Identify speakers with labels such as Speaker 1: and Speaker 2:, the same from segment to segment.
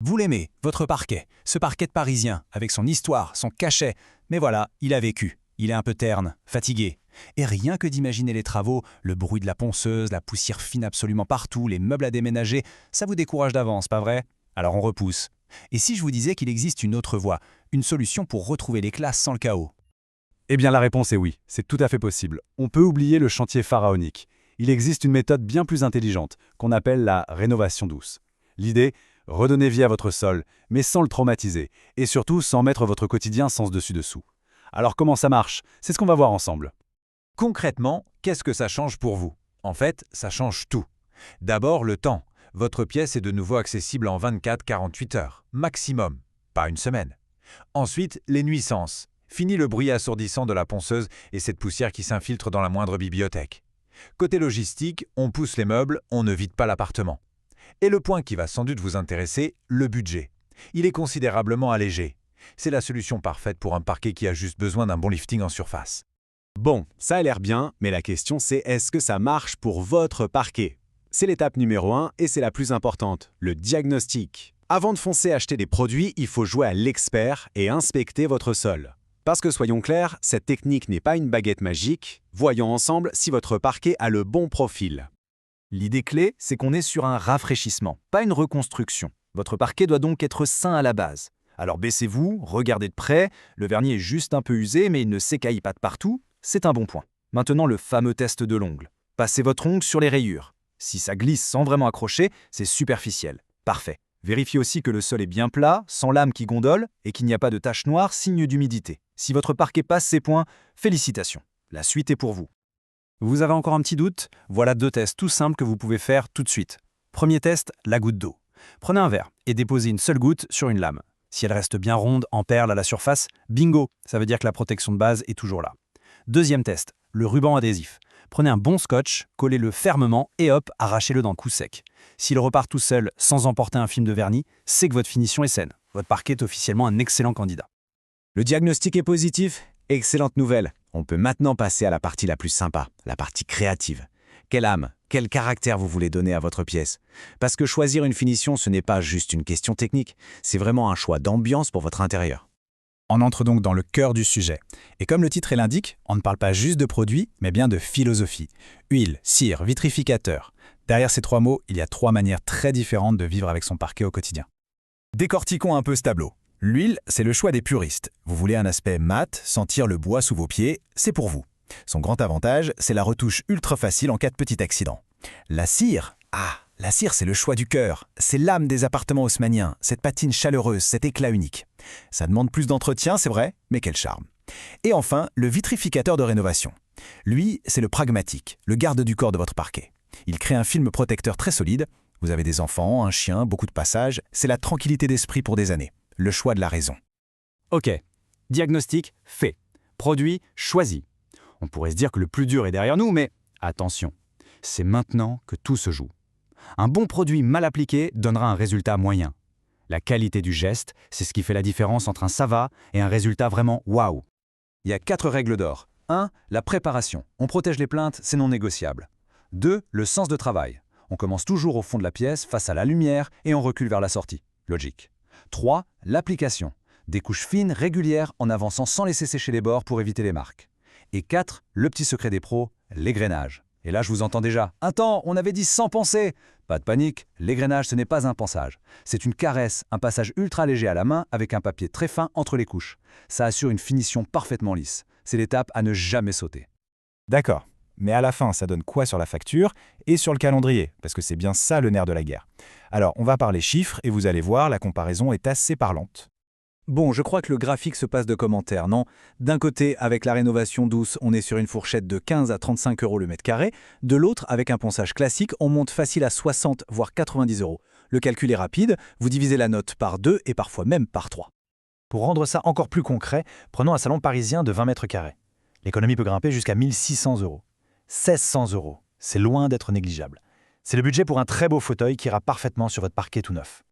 Speaker 1: Vous l'aimez, votre parquet, ce parquet de Parisien, avec son histoire, son cachet. Mais voilà, il a vécu. Il est un peu terne, fatigué. Et rien que d'imaginer les travaux, le bruit de la ponceuse, la poussière fine absolument partout, les meubles à déménager, ça vous décourage d'avance, pas vrai? Alors on repousse. Et si je vous disais qu'il existe une autre voie, une solution pour retrouver l'éclat sans le chaos?
Speaker 2: Eh bien la réponse est oui, c'est tout à fait possible. On peut oublier le chantier pharaonique. Il existe une méthode bien plus intelligente, qu'on appelle la rénovation douce. L'idée, redonner vie à votre sol, mais sans le traumatiser, et surtout sans mettre votre quotidien sens dessus-dessous. Alors comment ça marche? C'est ce qu'on va voir ensemble.
Speaker 3: Concrètement, qu'est-ce que ça change pour vous? En fait, ça change tout. D'abord, le temps. Votre pièce est de nouveau accessible en 24-48 heures, maximum, pas une semaine. Ensuite, les nuisances. Fini le bruit assourdissant de la ponceuse et cette poussière qui s'infiltre dans la moindre bibliothèque. Côté logistique, on pousse les meubles, on ne vide pas l'appartement. Et le point qui va sans doute vous intéresser, le budget. Il est considérablement allégé. C'est la solution parfaite pour un parquet qui a juste besoin d'un bon lifting en surface.
Speaker 2: Bon, ça a l'air bien, mais la question c'est est-ce que ça marche pour votre parquet? C'est l'étape numéro 1 et c'est la plus importante, le diagnostic. Avant de foncer acheter des produits, il faut jouer à l'expert et inspecter votre sol. Parce que soyons clairs, cette technique n'est pas une baguette magique. Voyons ensemble si votre parquet a le bon profil.
Speaker 1: L'idée clé, c'est qu'on est sur un rafraîchissement, pas une reconstruction. Votre parquet doit donc être sain à la base. Alors baissez-vous, regardez de près, le vernis est juste un peu usé mais il ne s'écaille pas de partout, c'est un bon point. Maintenant le fameux test de l'ongle. Passez votre ongle sur les rayures. Si ça glisse sans vraiment accrocher, c'est superficiel. Parfait. Vérifiez aussi que le sol est bien plat, sans lames qui gondolent et qu'il n'y a pas de taches noires, signe d'humidité. Si votre parquet passe ces points, félicitations. La suite est pour vous. Vous avez encore un petit doute? Voilà 2 tests tout simples que vous pouvez faire tout de suite. Premier test, la goutte d'eau. Prenez un verre et déposez une seule goutte sur une lame. Si elle reste bien ronde, en perles à la surface, bingo, ça veut dire que la protection de base est toujours là. Deuxième test, le ruban adhésif. Prenez un bon scotch, collez-le fermement et hop, arrachez-le d'un coup sec. S'il repart tout seul sans emporter un film de vernis, c'est que votre finition est saine. Votre parquet est officiellement un excellent candidat.
Speaker 4: Le diagnostic est positif? Excellente nouvelle. On peut maintenant passer à la partie la plus sympa, la partie créative. Quelle âme, quel caractère vous voulez donner à votre pièce? Parce que choisir une finition, ce n'est pas juste une question technique, c'est vraiment un choix d'ambiance pour votre intérieur.
Speaker 1: On entre donc dans le cœur du sujet. Et comme le titre l'indique, on ne parle pas juste de produits, mais bien de philosophie. Huile, cire, vitrificateur. Derrière ces 3 mots, il y a 3 manières très différentes de vivre avec son parquet au quotidien. Décortiquons un peu ce tableau. L'huile, c'est le choix des puristes. Vous voulez un aspect mat, sentir le bois sous vos pieds, c'est pour vous. Son grand avantage, c'est la retouche ultra facile en cas de petit accident. La cire, la cire, c'est le choix du cœur. C'est l'âme des appartements haussmanniens, cette patine chaleureuse, cet éclat unique. Ça demande plus d'entretien, c'est vrai, mais quel charme. Et enfin, le vitrificateur de rénovation. Lui, c'est le pragmatique, le garde du corps de votre parquet. Il crée un film protecteur très solide. Vous avez des enfants, un chien, beaucoup de passages. C'est la tranquillité d'esprit pour des années. Le choix de la raison.
Speaker 2: Ok, diagnostic fait, produit choisi. On pourrait se dire que le plus dur est derrière nous, mais attention, c'est maintenant que tout se joue. Un bon produit mal appliqué donnera un résultat moyen. La qualité du geste, c'est ce qui fait la différence entre un ça va et un résultat vraiment waouh.
Speaker 3: Il y a 4 règles d'or. 1. La préparation. On protège les plaintes, c'est non négociable. 2. Le sens de travail. On commence toujours au fond de la pièce, face à la lumière, et on recule vers la sortie. Logique. 3. L'application. Des couches fines, régulières, en avançant sans laisser sécher les bords pour éviter les marques. Et 4. Le petit secret des pros, l'égrenage. Et là, je vous entends déjà. « Attends, on avait dit sans penser !» Pas de panique, l'égrenage, ce n'est pas un pansage. C'est une caresse, un passage ultra léger à la main avec un papier très fin entre les couches. Ça assure une finition parfaitement lisse. C'est l'étape à ne jamais sauter.
Speaker 1: D'accord, mais à la fin, ça donne quoi sur la facture et sur le calendrier? Parce que c'est bien ça le nerf de la guerre. Alors, on va parler chiffres et vous allez voir, la comparaison est assez parlante.
Speaker 4: Bon, je crois que le graphique se passe de commentaires, non? D'un côté, avec la rénovation douce, on est sur une fourchette de 15 à 35 € le mètre carré. De l'autre, avec un ponçage classique, on monte facile à 60 voire 90 €. Le calcul est rapide, vous divisez la note par 2 et parfois même par 3.
Speaker 1: Pour rendre ça encore plus concret, prenons un salon parisien de 20 mètres carrés. L'économie peut grimper jusqu'à 1 600 €. 1 600 €, c'est loin d'être négligeable. C'est le budget pour un très beau fauteuil qui ira parfaitement sur votre parquet tout neuf.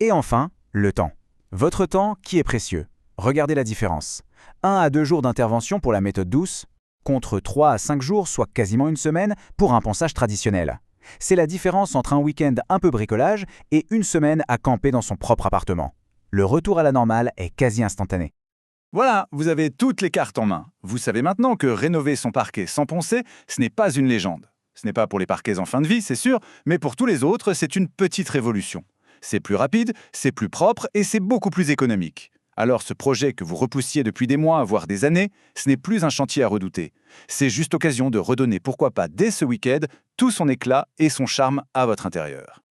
Speaker 4: Et enfin, le temps. Votre temps qui est précieux. Regardez la différence. 1 à 2 jours d'intervention pour la méthode douce, contre 3 à 5 jours, soit quasiment une semaine, pour un ponçage traditionnel.
Speaker 5: C'est la différence entre un week-end un peu bricolage et une semaine à camper dans son propre appartement. Le retour à la normale est quasi instantané.
Speaker 1: Voilà, vous avez toutes les cartes en main. Vous savez maintenant que rénover son parquet sans poncer, ce n'est pas une légende. Ce n'est pas pour les parquets en fin de vie, c'est sûr, mais pour tous les autres, c'est une petite révolution. C'est plus rapide, c'est plus propre et c'est beaucoup plus économique. Alors ce projet que vous repoussiez depuis des mois, voire des années, ce n'est plus un chantier à redouter. C'est juste l'occasion de redonner, pourquoi pas dès ce week-end, tout son éclat et son charme à votre intérieur.